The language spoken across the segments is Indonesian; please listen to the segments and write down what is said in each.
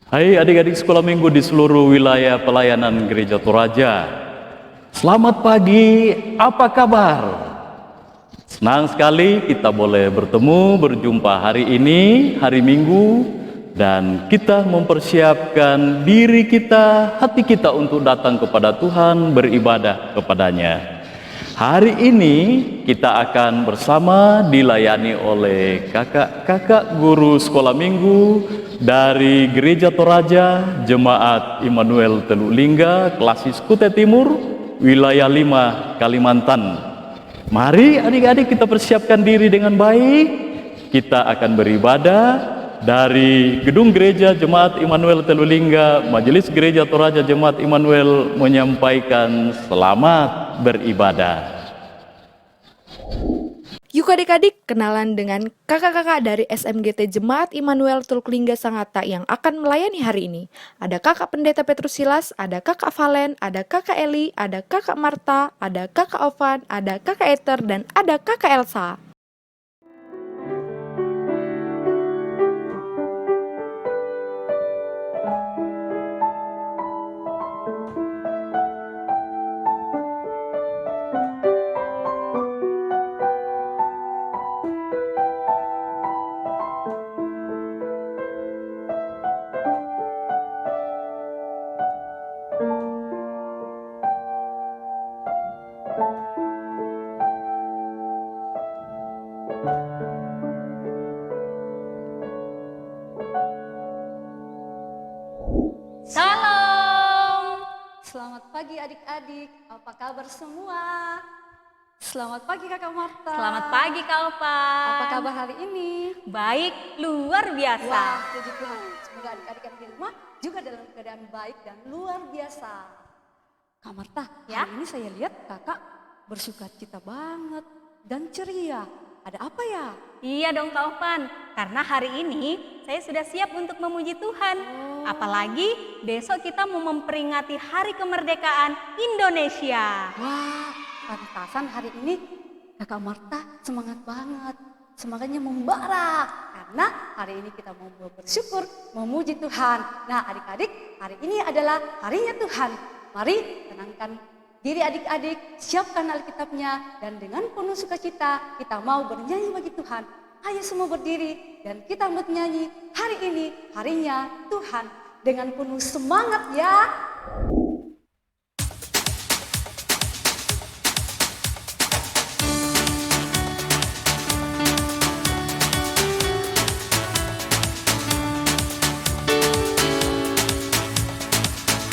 Hai adik-adik sekolah minggu di seluruh wilayah pelayanan Gereja Toraja. Selamat pagi, apa kabar? Senang sekali kita boleh bertemu, berjumpa hari ini, hari Minggu, dan kita mempersiapkan diri kita, hati kita untuk datang kepada Tuhan, beribadah kepadanya. Hari ini kita akan bersama dilayani oleh kakak-kakak guru sekolah minggu dari Gereja Toraja, Jemaat Immanuel Teluk Lingga, Klasis Kutai Timur, wilayah 5 Kalimantan. Mari adik-adik kita persiapkan diri dengan baik. Kita akan beribadah dari gedung gereja Jemaat Immanuel Teluk Lingga. Majelis Gereja Toraja Jemaat Immanuel menyampaikan selamat beribadah. Yuk adik-adik kenalan dengan kakak-kakak dari SMGT Jemaat Immanuel Teluk Lingga Sangatta yang akan melayani hari ini. Ada kakak pendeta Petrus Silas, ada kakak Valen, ada kakak Eli, ada kakak Marta, ada kakak Ovan, ada kakak Ether, dan ada kakak Elsa. Salam. Selamat pagi adik-adik. Apa kabar semua? Selamat pagi Kakak Marta. Selamat pagi Kak Opan. Apa kabar hari ini? Baik, luar biasa. Wah, puji Tuhan. Semoga adik-adik di rumah juga dalam keadaan baik dan luar biasa. Kak Marta, Ya? hari ini saya lihat Kakak bersukacita banget dan ceria. Ada apa ya? Iya dong Kak Opan, karena hari ini saya sudah siap untuk memuji Tuhan. Apalagi besok kita mau memperingati Hari Kemerdekaan Indonesia. Wah, pantasan hari ini Kakak Marta semangat banget. Semangatnya membara karena hari ini kita mau bersyukur, memuji Tuhan. Nah adik-adik, hari ini adalah harinya Tuhan. Mari tenangkan diri adik-adik, siapkan Alkitabnya, dan dengan penuh sukacita kita mau bernyanyi bagi Tuhan. Ayo semua berdiri dan kita bernyanyi hari ini harinya Tuhan dengan penuh semangat ya.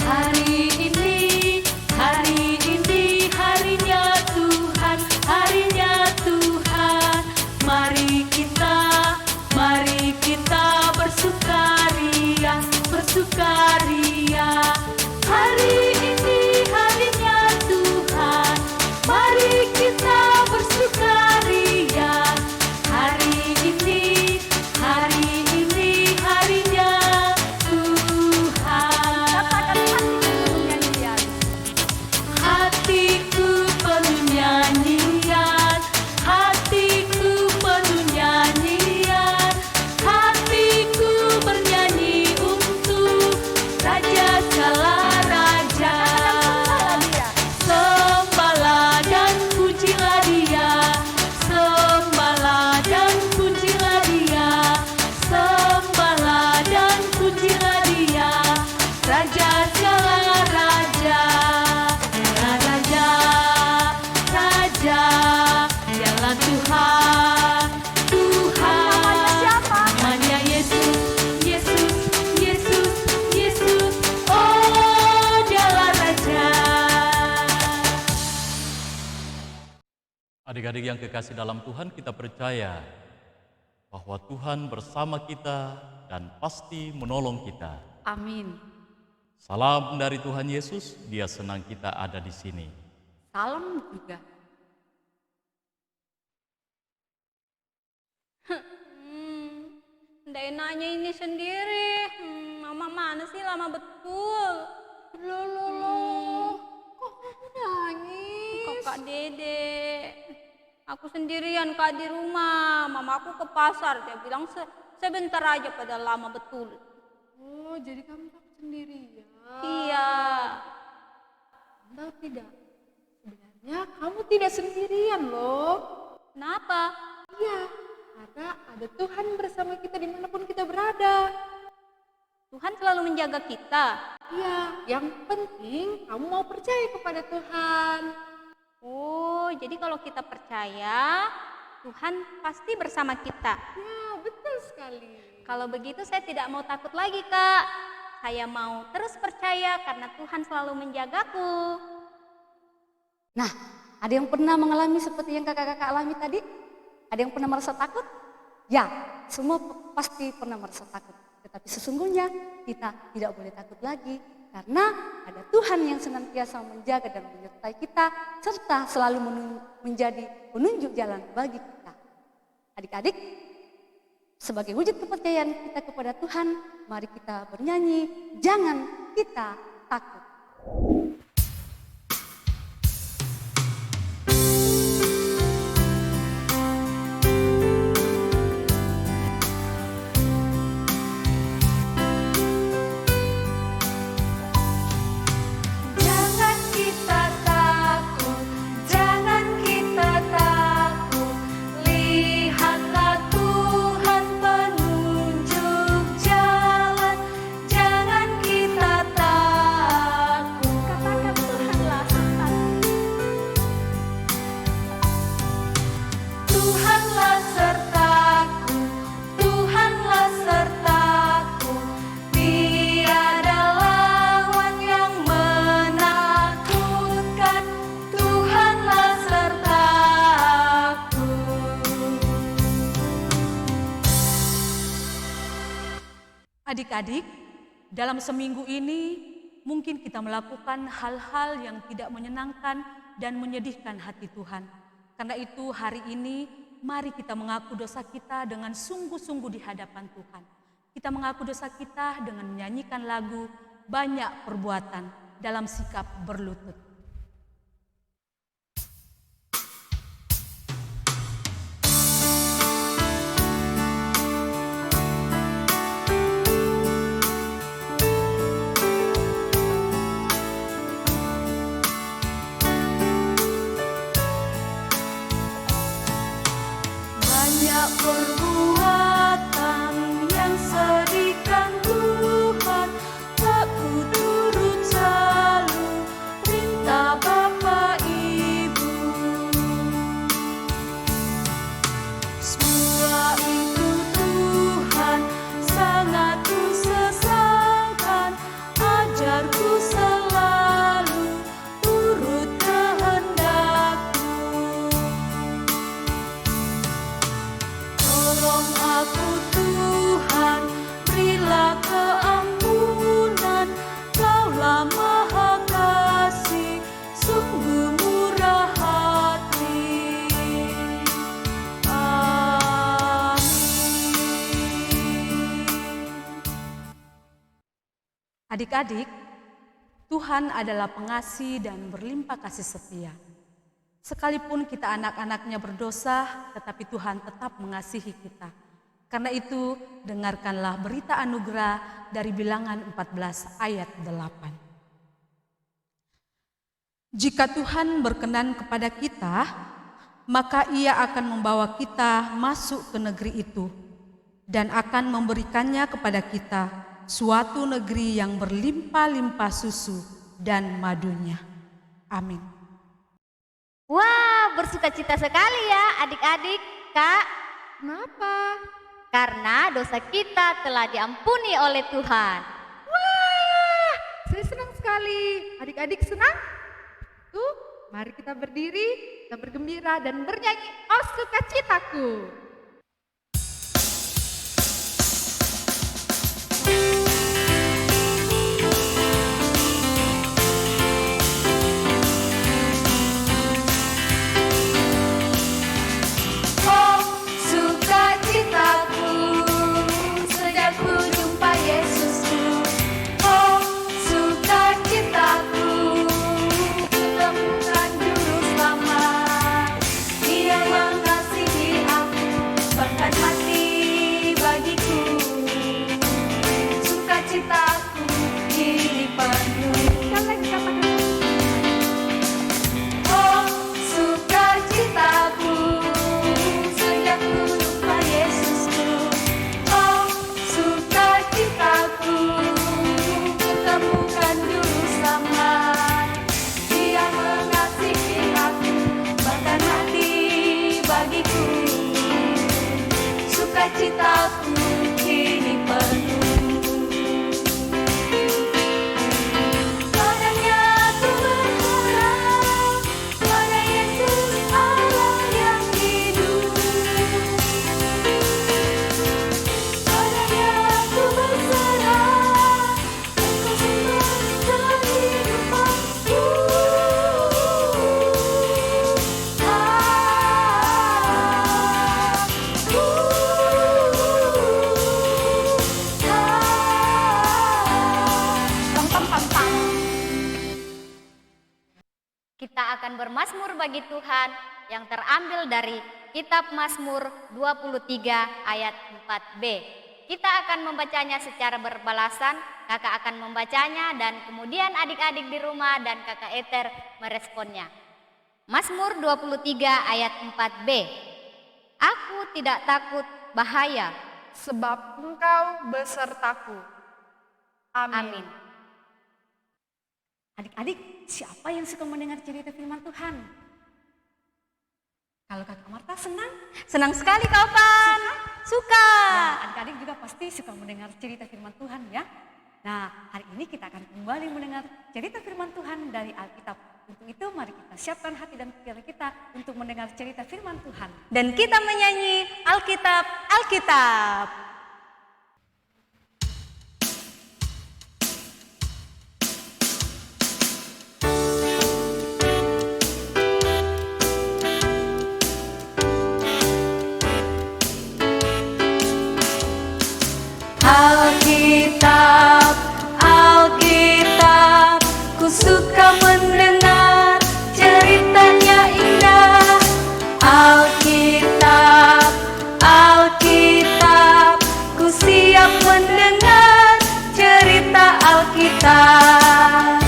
Hari ini harinya Tuhan, harinya Tuhan. Mari kita bersukaria, bersukaria. Hari ini harinya Tuhan, mari kita bersukaria. Hari ini harinya Tuhan. Katakan nyanyian. Hatiku penuh nyanyian, hatiku penuh nyanyian, hatiku bernyanyi untuk Raja segala raja. Sembahlah dan pujilah Dia, sembahlah dan pujilah Dia, sembahlah dan pujilah Dia, Raja segala raja. Raja, Raja, dialah Tuhan, Tuhan. Namanya siapa? Namanya Yesus, Yesus, Yesus, Yesus. Oh, dialah Raja. Adik-adik yang kekasih dalam Tuhan, kita percaya bahwa Tuhan bersama kita dan pasti menolong kita. Amin. Salam dari Tuhan Yesus, Dia senang kita ada di sini. Salam juga. Nggak enaknya ini sendiri. Mama mana sih lama betul. Loh. Kok kamu nangis? Kakak Dede. Aku sendirian Kak di rumah. Mama aku ke pasar. Dia bilang sebentar aja padahal lama betul. Oh, jadi kamu takut sendirian. Iya. Tahu tidak? Sebenarnya kamu tidak sendirian loh. Kenapa? Iya, karena ada Tuhan bersama kita dimanapun kita berada. Tuhan selalu menjaga kita. Iya, yang penting kamu mau percaya kepada Tuhan. Oh, jadi kalau kita percaya, Tuhan pasti bersama kita. Ya, betul sekali. Kalau begitu saya tidak mau takut lagi, Kak. Saya mau terus percaya karena Tuhan selalu menjagaku. Nah, ada yang pernah mengalami seperti yang kakak-kakak alami tadi? Ada yang pernah merasa takut? Ya, semua pasti pernah merasa takut. Tetapi sesungguhnya kita tidak boleh takut lagi karena ada Tuhan yang senantiasa menjaga dan menyertai kita serta selalu menjadi penunjuk jalan bagi kita. Adik-adik, sebagai wujud kepercayaan kita kepada Tuhan, mari kita bernyanyi, jangan kita takut. Jangan kita takut, jangan kita takut. Lihatlah Tuhan penunjuk jalan. Jangan kita takut. Katakan Tuhanlah sertaku. Tuhanlah sertaku, Tuhanlah sertaku. Tiada lawan yang menakutkan. Tuhanlah sertaku. Adik-adik, dalam seminggu ini mungkin kita melakukan hal-hal yang tidak menyenangkan dan menyedihkan hati Tuhan. Karena itu hari ini mari kita mengaku dosa kita dengan sungguh-sungguh di hadapan Tuhan. Kita mengaku dosa kita dengan menyanyikan lagu Banyak Perbuatan dalam sikap berlutut. Banyak perbuatan yang sedihkan Tuhan, tak ku turut selalu minta Bapa Ibu. Semua itu Tuhan sangat ku sesalkan, ajarku selalu turut kehendakmu. Tolong aku Tuhan, berilah keampunan. Kaulah Maha Kasih, sungguh murah hati. Amin. Adik-adik, Tuhan adalah pengasih dan berlimpah kasih setia. Sekalipun kita anak-anaknya berdosa, tetapi Tuhan tetap mengasihi kita. Karena itu, dengarkanlah berita anugerah dari Bilangan 14 ayat 8. Jika Tuhan berkenan kepada kita, maka Ia akan membawa kita masuk ke negeri itu dan akan memberikannya kepada kita, suatu negeri yang berlimpah-limpah susu dan madunya. Amin. Wah, bersukacita sekali ya adik-adik, Kak. Kenapa? Karena dosa kita telah diampuni oleh Tuhan. Wah, saya senang sekali. Adik-adik senang? Tuh, mari kita berdiri, kita bergembira dan bernyanyi "Oh Sukacitaku". Oh, sukacitaku sejak ku jumpa Yesusku. Oh, sukacitaku ku temukan Juru Selamat. Dia mengasihi aku sukacitaku kini penuh. Padanya ku berharap, pada Yesus Allah yang hidup. Padanya ku berserah, Engkau sumber kehidupanku. Kita akan bermazmur bagi Tuhan yang terambil dari Kitab Mazmur 23 ayat 4b. Kita akan membacanya secara berbalasan, kakak akan membacanya dan kemudian adik-adik di rumah dan kakak Eter meresponnya. Mazmur 23 ayat 4b. Aku tidak takut bahaya, Sebab Engkau besertaku. amin. Adik-adik, siapa yang suka mendengar cerita firman Tuhan? Kalau Kakak Marta senang? Senang sekali Kak Opan. Suka. Nah, adik-adik juga pasti suka mendengar cerita firman Tuhan ya. Nah, hari ini kita akan kembali mendengar cerita firman Tuhan dari Alkitab. Untuk itu mari kita siapkan hati dan pikiran kita untuk mendengar cerita firman Tuhan. Dan kita menyanyi Alkitab, Alkitab. Alkitab, Alkitab, ku suka mendengar ceritanya indah. Alkitab, Alkitab, ku siap mendengar cerita Alkitab.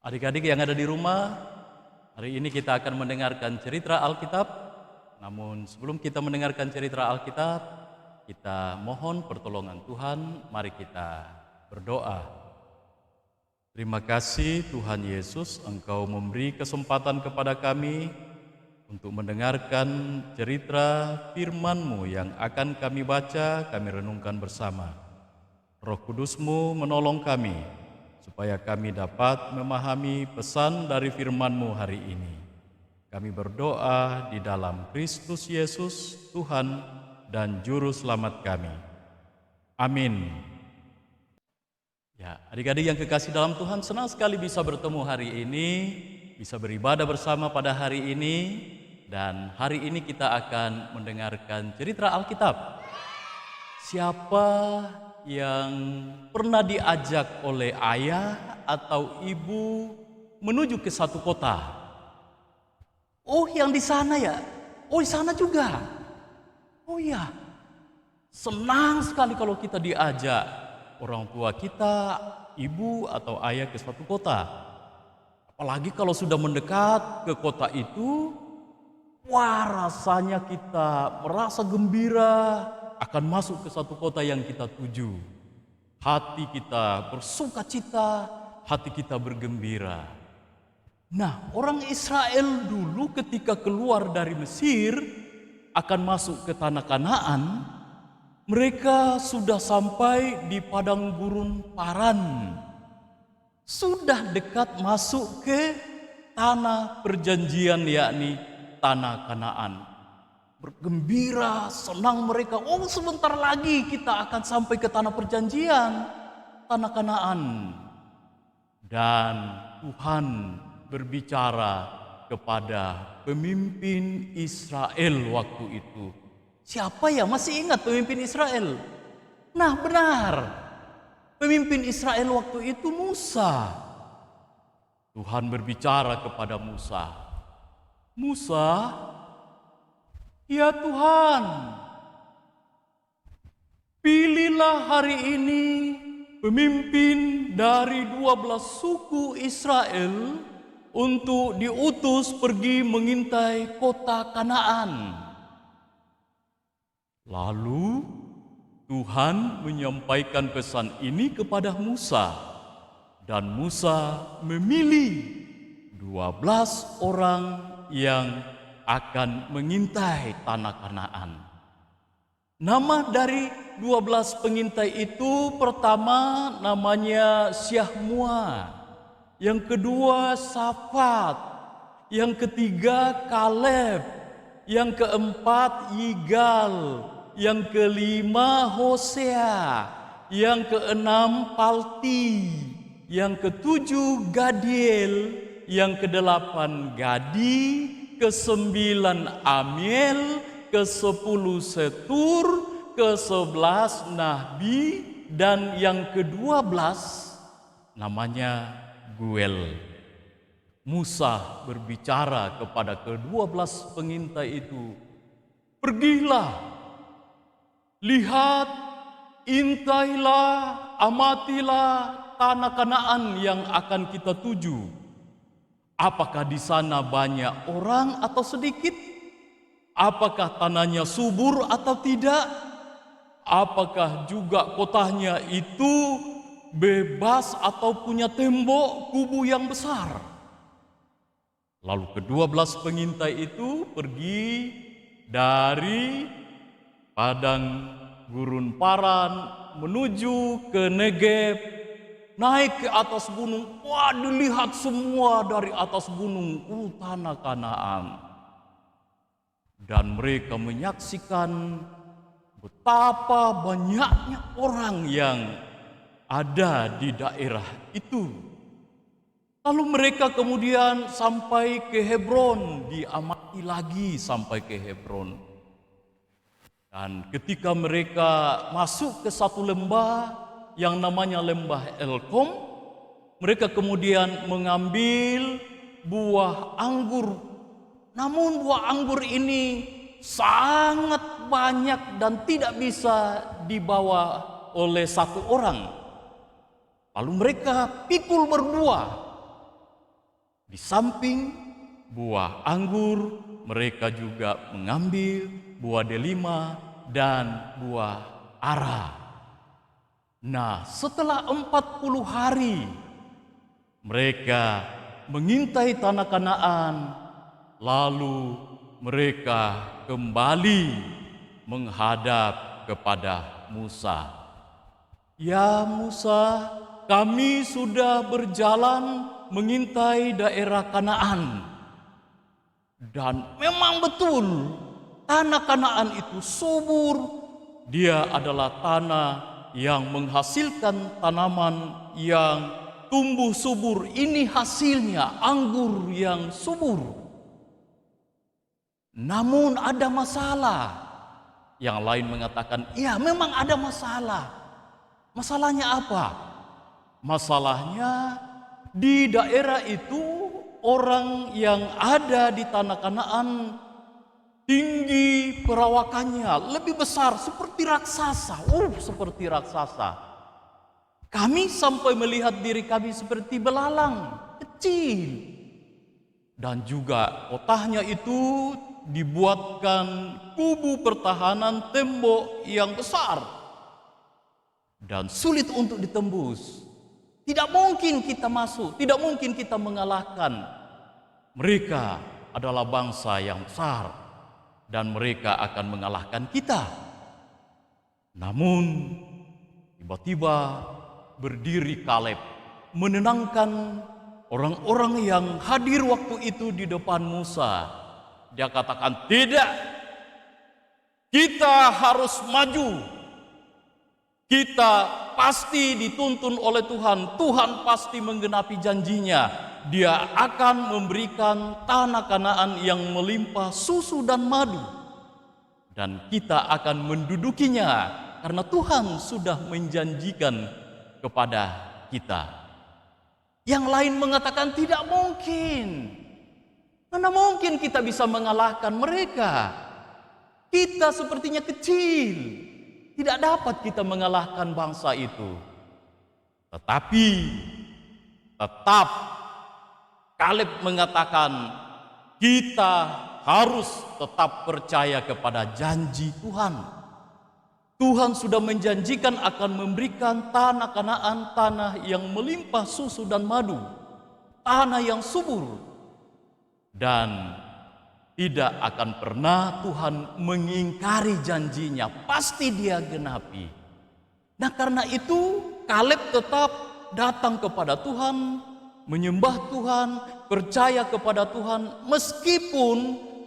Adik-adik yang ada di rumah, hari ini kita akan mendengarkan cerita Alkitab. Namun sebelum kita mendengarkan cerita Alkitab, kita mohon pertolongan Tuhan. Mari kita berdoa. Terima kasih Tuhan Yesus, Engkau memberi kesempatan kepada kami untuk mendengarkan cerita firman-Mu yang akan kami baca, kami renungkan bersama. Roh Kudus-Mu menolong kami, supaya kami dapat memahami pesan dari firman-Mu hari ini. Kami berdoa di dalam Kristus Yesus, Tuhan dan Juru Selamat kami. Amin. Ya, adik-adik yang kekasih dalam Tuhan, senang sekali bisa bertemu hari ini, bisa beribadah bersama pada hari ini, dan hari ini kita akan mendengarkan cerita Alkitab. Siapa yang pernah diajak oleh ayah atau ibu menuju ke satu kota? Oh, yang di sana ya? Oh, di sana juga. Oh ya, senang sekali kalau kita diajak orang tua kita, ibu atau ayah ke suatu kota. Apalagi kalau sudah mendekat ke kota itu, wah rasanya kita merasa gembira akan masuk ke satu kota yang kita tuju. Hati kita bersuka cita, hati kita bergembira. Nah, orang Israel dulu ketika keluar dari Mesir akan masuk ke tanah Kanaan, mereka sudah sampai di padang gurun Paran. Sudah dekat masuk ke tanah perjanjian, yakni tanah Kanaan. Bergembira, senang mereka. Oh, sebentar lagi kita akan sampai ke tanah perjanjian, tanah Kanaan. Dan Tuhan berbicara kepada pemimpin Israel waktu itu. Siapa ya? Masih ingat pemimpin Israel? Nah, benar. Pemimpin Israel waktu itu Musa. Tuhan berbicara kepada Musa. Musa, ya Tuhan, pilihlah hari ini pemimpin dari 12 suku Israel untuk diutus pergi mengintai kota Kanaan. Lalu Tuhan menyampaikan pesan ini kepada Musa, dan Musa memilih 12 orang yang akan mengintai tanah Kanaan. Nama dari 12 pengintai itu, pertama namanya Syahmua, yang kedua Safat, yang ketiga Kaleb, yang keempat Yigal, yang kelima Hosea, yang keenam Palti, yang ketujuh Gadiel, yang kedelapan Gadi, kesembilan Amiel, ke-10 Setur, ke-11 Nahbi, dan yang ke-12 namanya Guel. Musa berbicara kepada ke-12 pengintai itu, "Pergilah, lihat, intailah, amatilah tanah Kanaan yang akan kita tuju. Apakah di sana banyak orang atau sedikit? Apakah tanahnya subur atau tidak? Apakah juga kotanya itu bebas atau punya tembok kubu yang besar?" Lalu ke-12 pengintai itu pergi dari padang gurun Paran menuju ke Negeb, naik ke atas gunung. Wah, dilihat semua dari atas gunung tanah Kanaan. Dan mereka menyaksikan betapa banyaknya orang yang ada di daerah itu. Lalu mereka kemudian sampai ke Hebron, diamati lagi sampai ke Hebron. Dan ketika mereka masuk ke satu lembah yang namanya lembah Elkom, mereka kemudian mengambil buah anggur. Namun buah anggur ini sangat banyak dan tidak bisa dibawa oleh satu orang. Lalu mereka pikul berdua. Di samping buah anggur, mereka juga mengambil buah delima dan buah ara. Nah, setelah 40 hari mereka mengintai tanah Kanaan, lalu mereka kembali menghadap kepada Musa. "Ya Musa, kami sudah berjalan mengintai daerah Kanaan. Dan memang betul, tanah Kanaan itu subur. Dia adalah tanah yang menghasilkan tanaman yang tumbuh subur. Ini hasilnya anggur yang subur. Namun ada masalah." Yang lain mengatakan, "Ya, memang ada masalah." Masalahnya apa? Masalahnya di daerah itu orang yang ada di tanah Kanaan tinggi perawakannya, lebih besar seperti raksasa. Seperti raksasa. Kami sampai melihat diri kami seperti belalang kecil. Dan juga kotanya itu dibuatkan kubu pertahanan tembok yang besar dan sulit untuk ditembus. Tidak mungkin kita masuk, tidak mungkin kita mengalahkan. Mereka adalah bangsa yang besar dan mereka akan mengalahkan kita. Namun tiba-tiba berdiri Kaleb menenangkan orang-orang yang hadir waktu itu di depan Musa. Dia katakan, "Tidak, kita harus maju. Kita pasti dituntun oleh Tuhan. Tuhan pasti menggenapi janjinya. Dia akan memberikan tanah Kanaan yang melimpah susu dan madu. Dan kita akan mendudukinya karena Tuhan sudah menjanjikan kepada kita." Yang lain mengatakan, "Tidak mungkin. Mana mungkin kita bisa mengalahkan mereka? Kita sepertinya kecil. Tidak dapat kita mengalahkan bangsa itu." Tetapi tetap Kaleb mengatakan, kita harus tetap percaya kepada janji Tuhan. Tuhan sudah menjanjikan akan memberikan tanah Kanaan, tanah yang melimpah susu dan madu, tanah yang subur. Dan Tidak akan pernah Tuhan mengingkari janjinya, pasti Dia genapi. Nah, karena itu Kaleb tetap datang kepada Tuhan, menyembah Tuhan, percaya kepada Tuhan, meskipun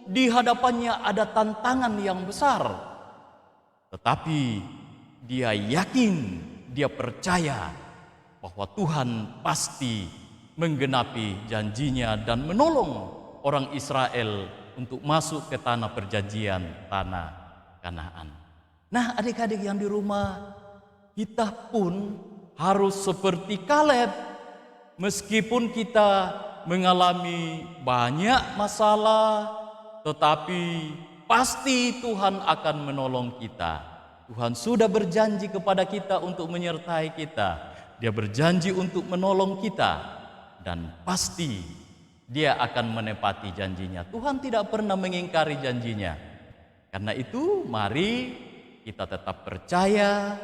di hadapannya ada tantangan yang besar. Tetapi dia yakin, dia percaya bahwa Tuhan pasti menggenapi janjinya dan menolong orang Israel untuk masuk ke tanah perjanjian, tanah Kanaan. Nah, adik-adik yang di rumah, kita pun harus seperti Kaleb. Meskipun kita mengalami banyak masalah, tetapi pasti Tuhan akan menolong kita. Tuhan sudah berjanji kepada kita untuk menyertai kita. Dia berjanji untuk menolong kita, dan pasti Dia akan menepati janjinya. Tuhan tidak pernah mengingkari janjinya. Karena itu mari kita tetap percaya,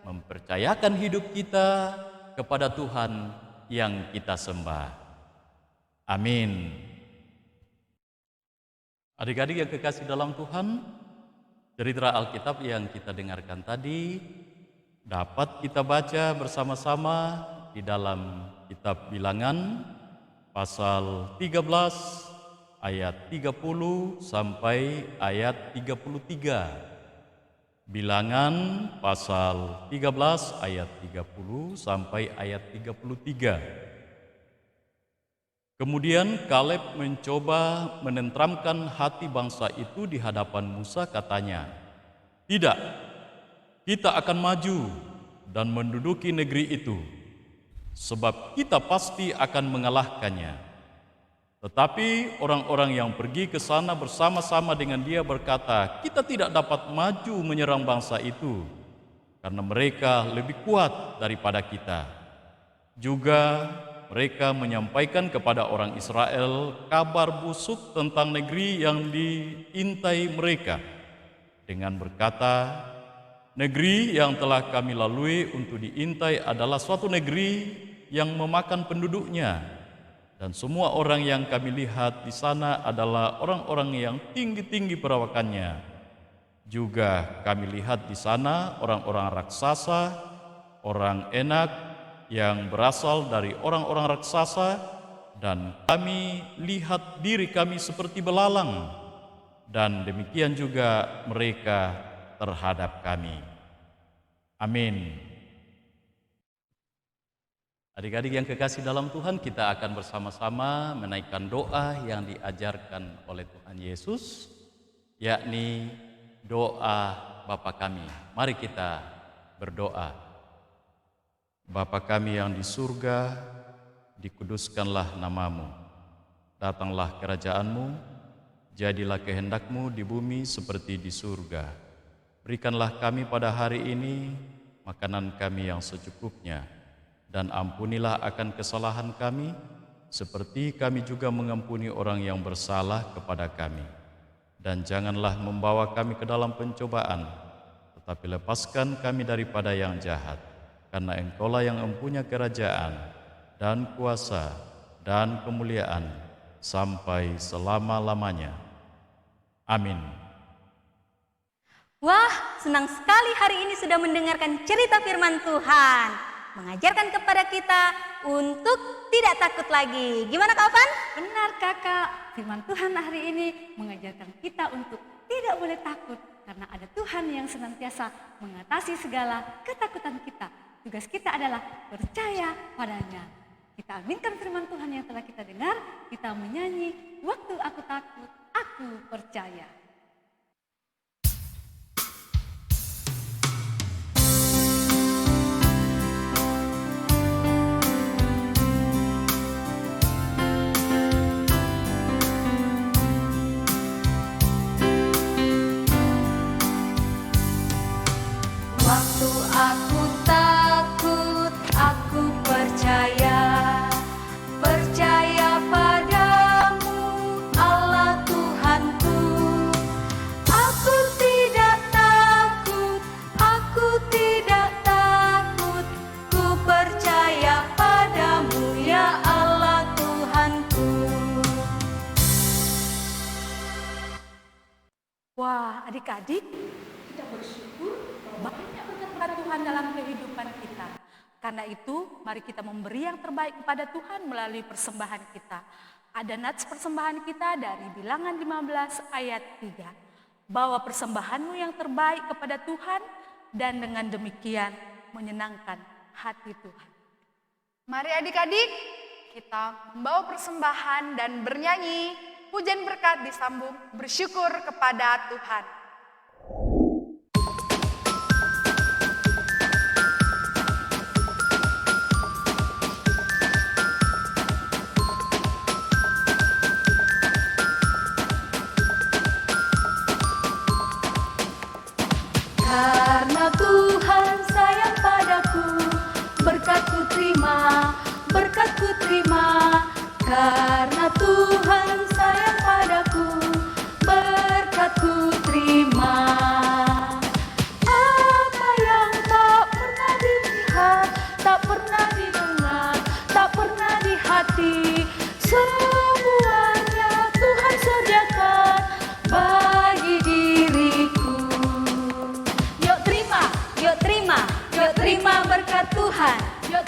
mempercayakan hidup kita kepada Tuhan yang kita sembah. Amin. Adik-adik yang kekasih dalam Tuhan, cerita Alkitab yang kita dengarkan tadi dapat kita baca bersama-sama di dalam kitab Bilangan pasal 13 ayat 30 sampai ayat 33. Bilangan pasal 13 ayat 30 sampai ayat 33. Kemudian Kaleb mencoba menenteramkan hati bangsa itu di hadapan Musa, katanya, "Tidak, kita akan maju dan menduduki negeri itu, sebab kita pasti akan mengalahkannya." Tetapi orang-orang yang pergi ke sana bersama-sama dengan dia berkata, "Kita tidak dapat maju menyerang bangsa itu, karena mereka lebih kuat daripada kita." Juga mereka menyampaikan kepada orang Israel kabar busuk tentang negeri yang diintai mereka, dengan berkata, "Negeri yang telah kami lalui untuk diintai adalah suatu negeri yang memakan penduduknya, dan semua orang yang kami lihat di sana adalah orang-orang yang tinggi-tinggi perawakannya. Juga kami lihat di sana orang-orang raksasa, orang Enak yang berasal dari orang-orang raksasa, dan kami lihat diri kami seperti belalang, dan demikian juga mereka terhadap kami." Amin. Adik-adik yang kekasih dalam Tuhan, kita akan bersama-sama menaikkan doa yang diajarkan oleh Tuhan Yesus, yakni doa Bapa kami. Mari kita berdoa. Bapa kami yang di surga, dikuduskanlah namamu. Datanglah kerajaanmu, jadilah kehendakmu di bumi seperti di surga. Berikanlah kami pada hari ini makanan kami yang secukupnya, dan ampunilah akan kesalahan kami, seperti kami juga mengampuni orang yang bersalah kepada kami. Dan janganlah membawa kami ke dalam pencobaan, tetapi lepaskan kami daripada yang jahat. Karena Engkaulah yang mempunyai kerajaan, dan kuasa, dan kemuliaan, sampai selama-lamanya. Amin. Wah, senang sekali hari ini sudah mendengarkan cerita firman Tuhan. Mengajarkan kepada kita untuk tidak takut lagi. Gimana Kak Ovan? Benar kakak, firman Tuhan hari ini mengajarkan kita untuk tidak boleh takut, karena ada Tuhan yang senantiasa mengatasi segala ketakutan kita. Tugas kita adalah percaya padanya. Kita aminkan firman Tuhan yang telah kita dengar, kita menyanyi, "Waktu aku takut, aku percaya." Waktu aku takut, aku percaya, percaya padamu, Allah Tuhanku. Aku tidak takut, aku tidak takut, ku percaya padamu ya Allah Tuhanku. Adik-adik, kita bersyukur banyak berkat Tuhan dalam kehidupan kita. Karena itu, mari kita memberi yang terbaik kepada Tuhan melalui persembahan kita. Ada nats persembahan kita dari Bilangan 15 ayat 3. Bawa persembahanmu yang terbaik kepada Tuhan dan dengan demikian menyenangkan hati Tuhan. Mari adik-adik, kita membawa persembahan dan bernyanyi. Pujian berkat disambung bersyukur kepada Tuhan. Karena Tuhan sayang padaku, berkat-Ku terima. Karena Tuhan sayang padaku, berkat-Ku terima. Apa yang tak pernah dilihat, tak pernah didengar, tak pernah di hati, semuanya Tuhan sediakan bagi diriku. Yuk terima berkat Tuhan. Yuk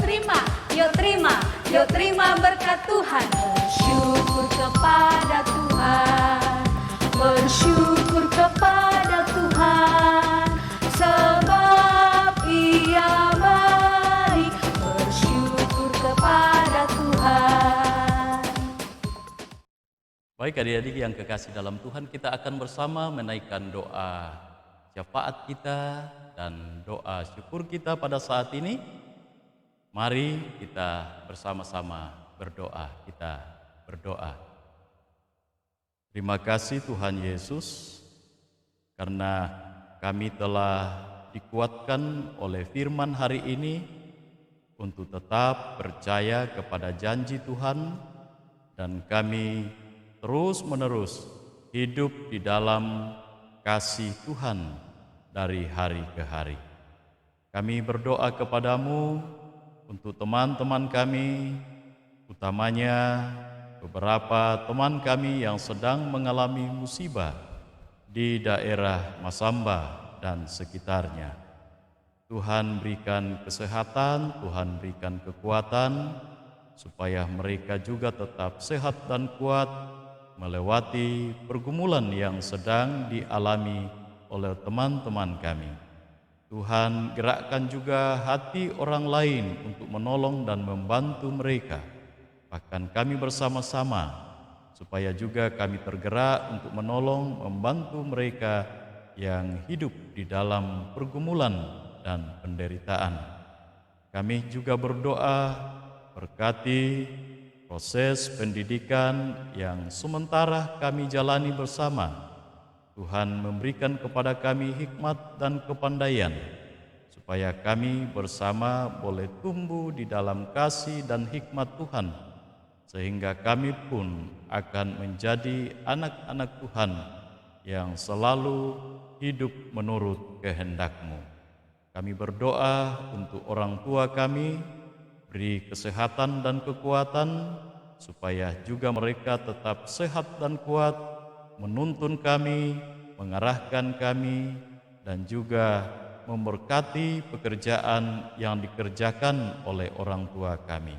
terima berkat Tuhan. Bersyukur kepada Tuhan, bersyukur kepada Tuhan, sebab Ia baik. Bersyukur kepada Tuhan. Baik adik-adik yang kekasih dalam Tuhan, kita akan bersama menaikkan doa syafaat kita dan doa syukur kita pada saat ini. Mari kita bersama-sama berdoa, kita berdoa. Terima kasih Tuhan Yesus, karena kami telah dikuatkan oleh firman hari ini untuk tetap percaya kepada janji Tuhan, dan kami terus-menerus hidup di dalam kasih Tuhan dari hari ke hari. Kami berdoa kepadamu untuk teman-teman kami, utamanya beberapa teman kami yang sedang mengalami musibah di daerah Masamba dan sekitarnya. Tuhan berikan kesehatan, Tuhan berikan kekuatan, supaya mereka juga tetap sehat dan kuat melewati pergumulan yang sedang dialami oleh teman-teman kami. Tuhan gerakkan juga hati orang lain untuk menolong dan membantu mereka. Bahkan kami bersama-sama, supaya juga kami tergerak untuk menolong, membantu mereka yang hidup di dalam pergumulan dan penderitaan. Kami juga berdoa, berkati proses pendidikan yang sementara kami jalani bersama. Tuhan memberikan kepada kami hikmat dan kepandaian, supaya kami bersama boleh tumbuh di dalam kasih dan hikmat Tuhan, sehingga kami pun akan menjadi anak-anak Tuhan yang selalu hidup menurut kehendak-Mu. Kami berdoa untuk orang tua kami, beri kesehatan dan kekuatan, supaya juga mereka tetap sehat dan kuat, menuntun kami, mengarahkan kami, dan juga memberkati pekerjaan yang dikerjakan oleh orang tua kami.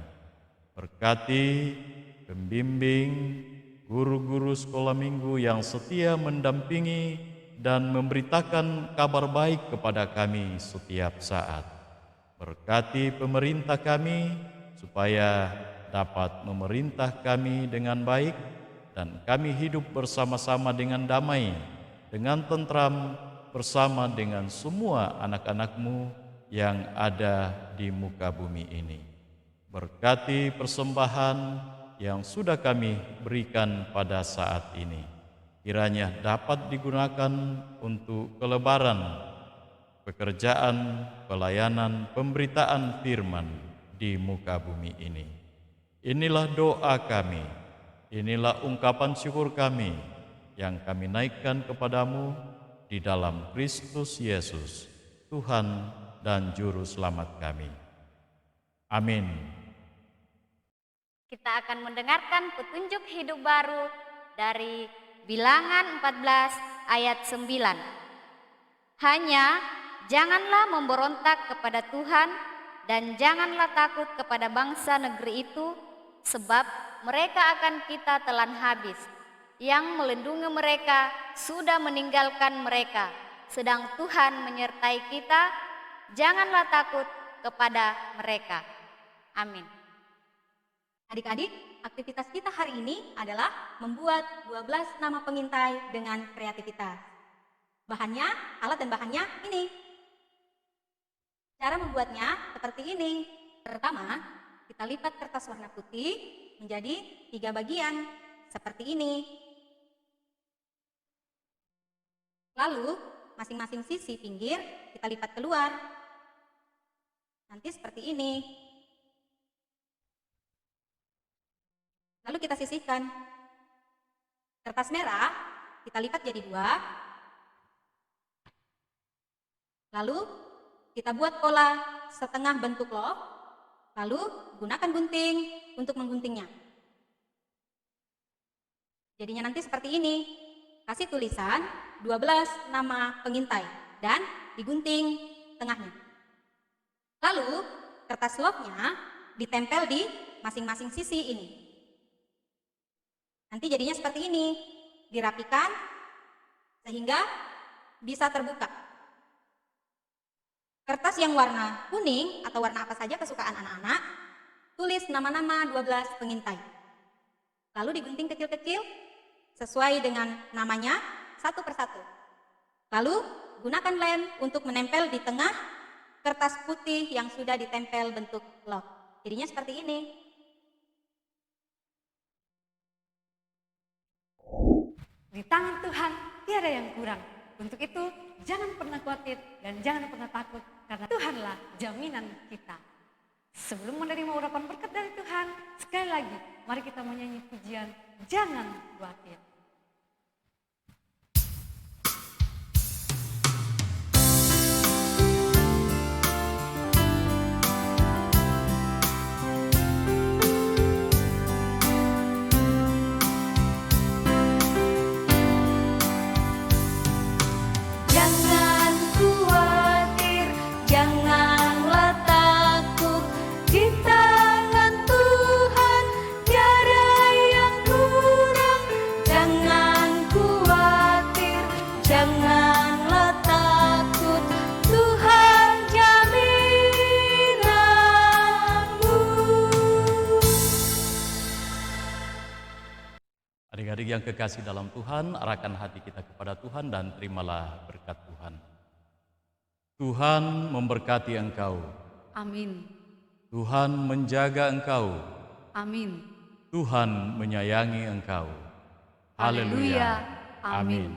Berkati, pembimbing, guru-guru sekolah minggu yang setia mendampingi dan memberitakan kabar baik kepada kami setiap saat. Berkati pemerintah kami, supaya dapat memerintah kami dengan baik, dan kami hidup bersama-sama dengan damai, dengan tentram, bersama dengan semua anak-anak-Mu yang ada di muka bumi ini. Berkati persembahan yang sudah kami berikan pada saat ini, kiranya dapat digunakan untuk kelebaran, pekerjaan, pelayanan, pemberitaan firman di muka bumi ini. Inilah doa kami. Inilah ungkapan syukur kami yang kami naikkan kepadamu di dalam Kristus Yesus, Tuhan dan Juru Selamat kami. Amin. Kita akan mendengarkan petunjuk hidup baru dari Bilangan 14 ayat 9. Hanya janganlah memberontak kepada Tuhan dan janganlah takut kepada bangsa negeri itu, sebab mereka akan kita telan habis. Yang melindungi mereka sudah meninggalkan mereka, sedang Tuhan menyertai kita. Janganlah takut kepada mereka. Amin. Adik-adik, aktivitas kita hari ini adalah membuat 12 nama pengintai dengan kreativitas. Bahannya, alat dan bahannya ini. Cara membuatnya seperti ini. Pertama, kita lipat kertas warna putih menjadi 3 bagian, seperti ini. Lalu, masing-masing sisi pinggir kita lipat keluar. Nanti seperti ini. Lalu kita sisihkan. Kertas merah kita lipat jadi 2. Lalu kita buat pola setengah bentuk love. Lalu gunakan gunting untuk mengguntingnya. Jadinya nanti seperti ini. Kasih tulisan 12 nama pengintai dan digunting tengahnya. Lalu kertas love-nya ditempel di masing-masing sisi ini. Nanti jadinya seperti ini. Dirapikan sehingga bisa terbuka. Kertas yang warna kuning atau warna apa saja kesukaan anak-anak, tulis nama-nama 12 pengintai. Lalu digunting kecil-kecil sesuai dengan namanya satu persatu. Lalu gunakan lem untuk menempel di tengah kertas putih yang sudah ditempel bentuk love. Jadinya seperti ini. Di tangan Tuhan tiada yang kurang. Untuk itu jangan pernah khawatir dan jangan pernah takut, karena Tuhanlah jaminan kita. Sebelum menerima urapan berkat dari Tuhan, sekali lagi mari kita menyanyi pujian Jangan Khawatir. Jangan khawatir, janganlah takut, di tangan Tuhan tiada yang kurang. Jangan khawatir, janganlah takut, Tuhan jaminanmu. Adik-adik yang kekasih dalam Tuhan, arahkan hati kita kepada Tuhan dan terimalah berkat Tuhan. Tuhan memberkati engkau. Amin. Tuhan menjaga engkau. Amin. Tuhan menyayangi engkau. Haleluya. Amin.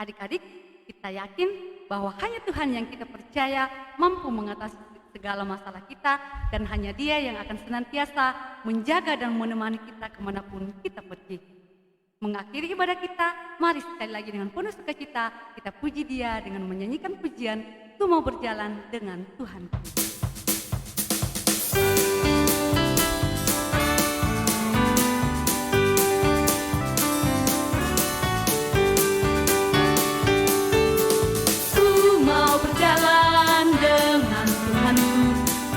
Adik-adik, kita yakin bahwa hanya Tuhan yang kita percaya mampu mengatasi segala masalah kita, dan hanya Dia yang akan senantiasa menjaga dan menemani kita kemanapun kita pergi. Mengakhiri ibadah kita, mari sekali lagi dengan penuh sukacita kita puji Dia dengan menyanyikan pujian "Ku Mau Berjalan Dengan Tuhanku". Ku mau berjalan dengan Tuhanku,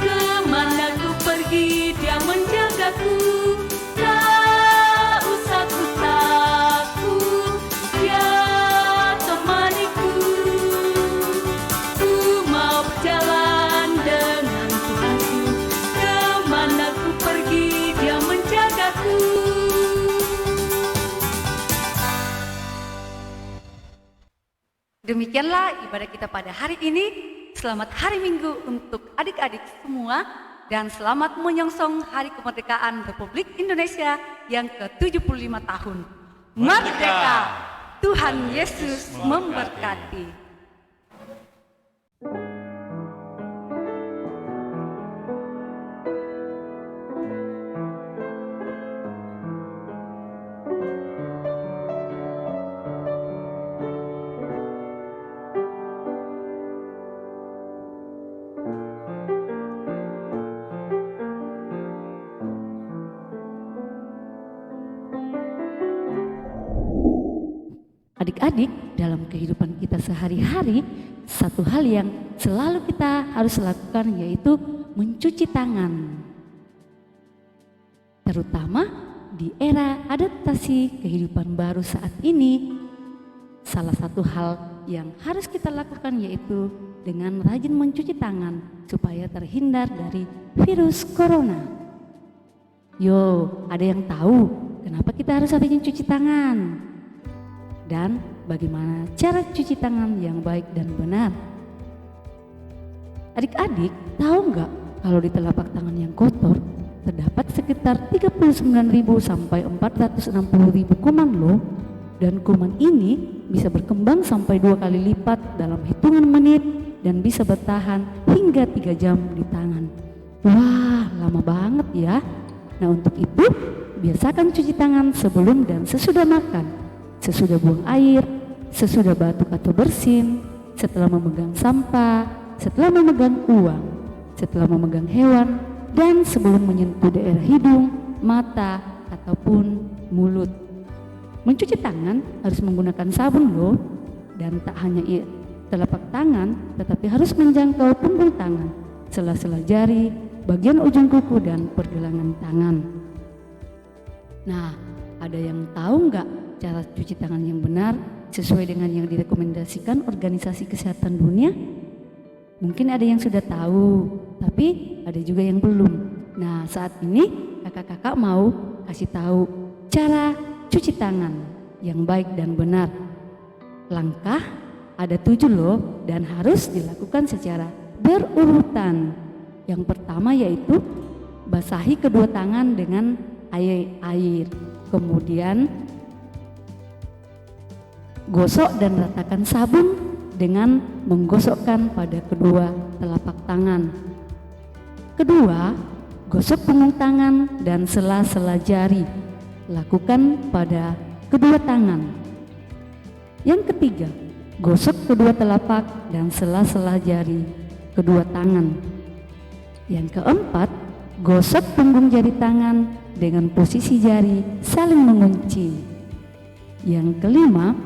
kemana ku pergi Dia menjagaku. Tak usah ku takut, Dia temaniku. Ku mau berjalan dengan Tuhanku, kemana ku pergi Dia menjagaku. Demikianlah ibadah kita pada hari ini. Selamat hari Minggu untuk adik-adik semua, dan selamat menyongsong Hari Kemerdekaan Republik Indonesia yang ke-75 tahun. Merdeka! Tuhan Yesus memberkati. Adik-adik, dalam kehidupan kita sehari-hari, satu hal yang selalu kita harus lakukan yaitu mencuci tangan. Terutama di era adaptasi kehidupan baru saat ini, salah satu hal yang harus kita lakukan yaitu dengan rajin mencuci tangan supaya terhindar dari virus corona. Yo, ada yang tahu kenapa kita harus rajin cuci tangan? Dan bagaimana cara cuci tangan yang baik dan benar? Adik-adik tahu nggak kalau di telapak tangan yang kotor terdapat sekitar 39.000 sampai 460.000 kuman loh. Dan kuman ini bisa berkembang sampai 2 kali lipat dalam hitungan menit dan bisa bertahan hingga 3 jam di tangan. Wah, lama banget ya. Nah, untuk itu biasakan cuci tangan sebelum dan sesudah makan, sesudah buang air, sesudah batuk atau bersin, setelah memegang sampah, setelah memegang uang, setelah memegang hewan, dan sebelum menyentuh daerah hidung, mata, ataupun mulut. Mencuci tangan harus menggunakan sabun loh, dan tak hanya telapak tangan, tetapi harus menjangkau punggung tangan, sela-sela jari, bagian ujung kuku, dan pergelangan tangan. Nah, ada yang tahu nggak cara cuci tangan yang benar sesuai dengan yang direkomendasikan Organisasi Kesehatan Dunia? Mungkin ada yang sudah tahu, tapi ada juga yang belum. Nah, saat ini kakak-kakak mau kasih tahu cara cuci tangan yang baik dan benar. Langkah ada 7 loh dan harus dilakukan secara berurutan. Yang pertama yaitu basahi kedua tangan dengan air. Kemudian gosok dan ratakan sabun dengan menggosokkan pada kedua telapak tangan. Kedua, gosok punggung tangan dan sela-sela jari. Lakukan pada kedua tangan. Yang ketiga, gosok kedua telapak dan sela-sela jari kedua tangan. Yang keempat, gosok punggung jari tangan dengan posisi jari saling mengunci. Yang kelima,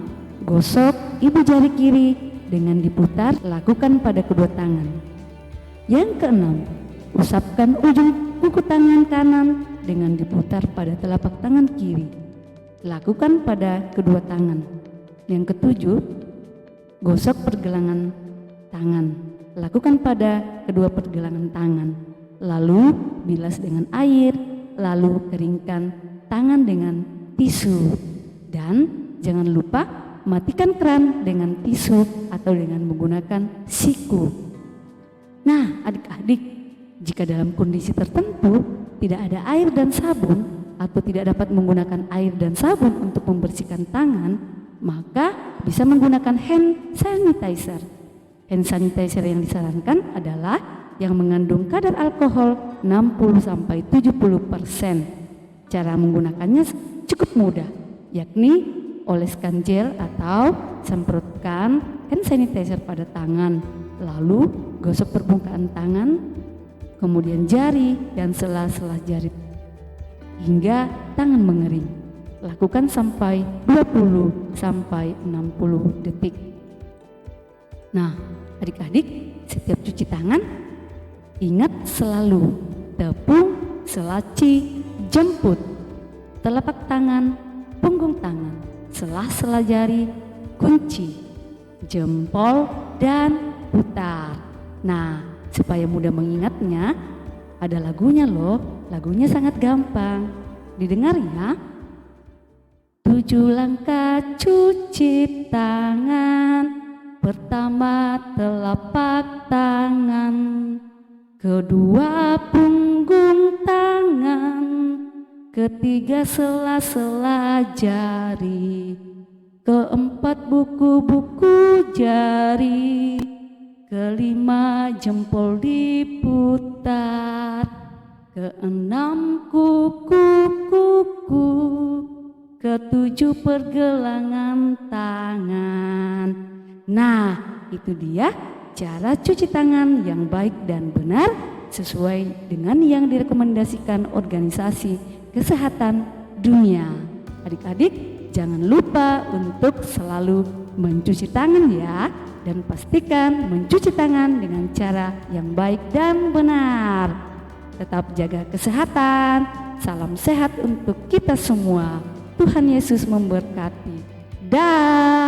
gosok ibu jari kiri dengan diputar, lakukan pada kedua tangan. Yang keenam, usapkan ujung kuku tangan kanan dengan diputar pada telapak tangan kiri, lakukan pada kedua tangan. Yang ketujuh, gosok pergelangan tangan, lakukan pada kedua pergelangan tangan. Lalu bilas dengan air, lalu keringkan tangan dengan tisu. Dan jangan lupa matikan keran dengan tisu atau dengan menggunakan siku. Nah, adik-adik, jika dalam kondisi tertentu tidak ada air dan sabun atau tidak dapat menggunakan air dan sabun untuk membersihkan tangan, maka bisa menggunakan hand sanitizer. Hand sanitizer yang disarankan adalah yang mengandung kadar alkohol 60-70%. Cara menggunakannya cukup mudah, yakni oleskan gel atau semprotkan hand sanitizer pada tangan, lalu gosok permukaan tangan, kemudian jari dan sela-sela jari hingga tangan mengering. Lakukan sampai 20-60 detik. Nah, adik-adik, setiap cuci tangan ingat selalu tepung, selaci, jemput, telapak tangan, punggung tangan, sela-sela jari, kunci, jempol, dan putar. Nah, supaya mudah mengingatnya, ada lagunya loh. Lagunya sangat gampang. Didengar ya. 7 langkah cuci tangan. Pertama telapak tangan, kedua punggung tangan, ketiga sela-sela jari, keempat buku-buku jari, kelima jempol diputar, keenam kuku-kuku, ketujuh pergelangan tangan. Nah, itu dia cara cuci tangan yang baik dan benar sesuai dengan yang direkomendasikan Organisasi Kesehatan Dunia. Adik-adik, jangan lupa untuk selalu mencuci tangan ya, dan pastikan mencuci tangan dengan cara yang baik dan benar. Tetap jaga kesehatan. Salam sehat untuk kita semua. Tuhan Yesus memberkati. Dah.